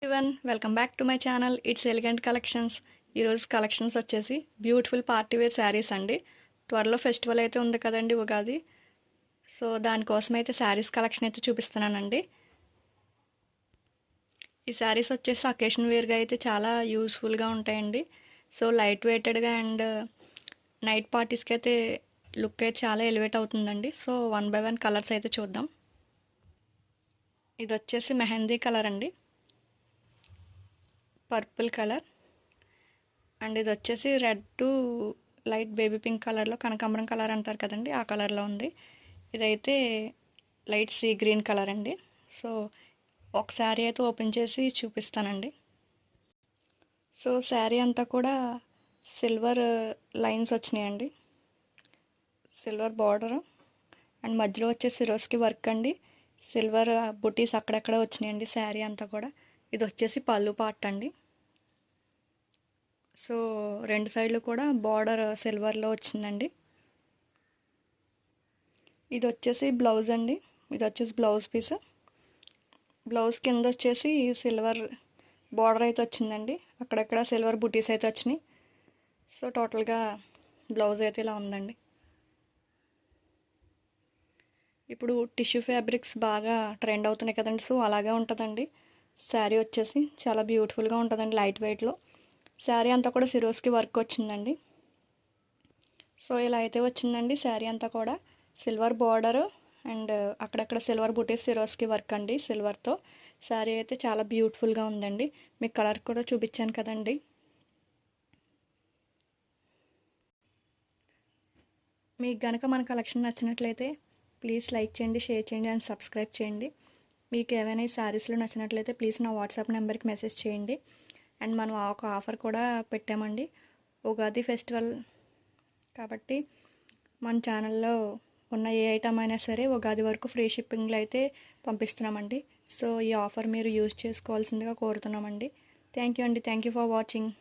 Everyone welcome back to my channel it's elegant collections. ఈరోజు collections వచ్చేసి beautiful party wear saris అండి. త్వరలో festival అయితే ఉంది కదండి, ఉగాది. సో దానికోసం అయితే శారీస్ కలెక్షన్ అయితే చూపిస్తున్నానండి. ఈ శారీస్ వచ్చేసి అకేషన్ వేర్గా అయితే చాలా యూస్ఫుల్గా ఉంటాయండి. సో లైట్ వెయిటెడ్గా అండ్ నైట్ పార్టీస్కి అయితే లుక్ అయితే చాలా ఎలివేట్ అవుతుందండి. సో 1 by 1 కలర్స్ అయితే చూద్దాం. ఇది వచ్చేసి మెహందీ కలర్ అండి, పర్పుల్ కలర్, అండ్ ఇది వచ్చేసి red to light baby pink కలర్లో, కనకాంబరం కలర్ అంటారు కదండి, ఆ కలర్లో ఉంది. ఇదైతే లైట్ సీ గ్రీన్ కలర్ అండి. సో ఒక శారీ అయితే ఓపెన్ చేసి చూపిస్తానండి. సో శారీ అంతా కూడా సిల్వర్ లైన్స్ వచ్చినాయండి, సిల్వర్ బార్డర్, అండ్ మధ్యలో వచ్చేసి సిరోస్కి వర్క్ అండి, సిల్వర్ బుటీస్ అక్కడక్కడ వచ్చినాయండి శారీ అంతా కూడా. ఇది వచ్చేసి పళ్ళు పార్ట్ అండి. సో రెండు సైడ్లు కూడా బార్డర్ సిల్వర్లో వచ్చిందండి. ఇది వచ్చేసి బ్లౌజ్ అండి, ఇది వచ్చేసి బ్లౌజ్ పీస్. బ్లౌజ్ కింద వచ్చేసి సిల్వర్ బార్డర్ అయితే వచ్చిందండి, అక్కడక్కడ సిల్వర్ బుటీస్ అయితే వచ్చినాయి. సో టోటల్గా బ్లౌజ్ అయితే ఇలా ఉందండి. ఇప్పుడు టిష్యూ ఫ్యాబ్రిక్స్ బాగా ట్రెండ్ అవుతున్నాయి కదండి, సో అలాగే ఉంటుందండి. శారీ వచ్చేసి చాలా బ్యూటిఫుల్గా ఉంటుందండి, లైట్ వెయిట్లో. శారీ అంతా కూడా సిరోస్కి వర్క్ వచ్చిందండి. సో ఇలా అయితే వచ్చిందండి శారీ అంతా కూడా. సిల్వర్ బార్డర్ అండ్ అక్కడక్కడ సిల్వర్ బుటీస్, సిరోస్కి వర్క్ అండి సిల్వర్తో. శారీ అయితే చాలా బ్యూటిఫుల్గా ఉందండి. మీకు కలర్ కూడా చూపించాను కదండి. మీకు కనుక మన కలెక్షన్ నచ్చినట్లయితే ప్లీజ్ లైక్ చేయండి, షేర్ చేయండి అండ్ సబ్స్క్రైబ్ చేయండి. మీకు ఏమైనా ఈ శారీస్లో నచ్చినట్లయితే ప్లీజ్ నా వాట్సాప్ నెంబర్కి మెసేజ్ చేయండి. అండ్ మనం ఒక ఆఫర్ కూడా పెట్టామండి, ఉగాది ఫెస్టివల్ కాబట్టి మన ఛానల్లో ఉన్న ఏ ఐటమ్ అయినా సరే ఉగాది వరకు ఫ్రీ షిప్పింగ్లో అయితే పంపిస్తున్నామండి. సో ఈ ఆఫర్ మీరు యూజ్ చేసుకోవాల్సిందిగా కోరుతున్నామండి. థ్యాంక్ యూ అండి, థ్యాంక్ యూ ఫర్ వాచింగ్.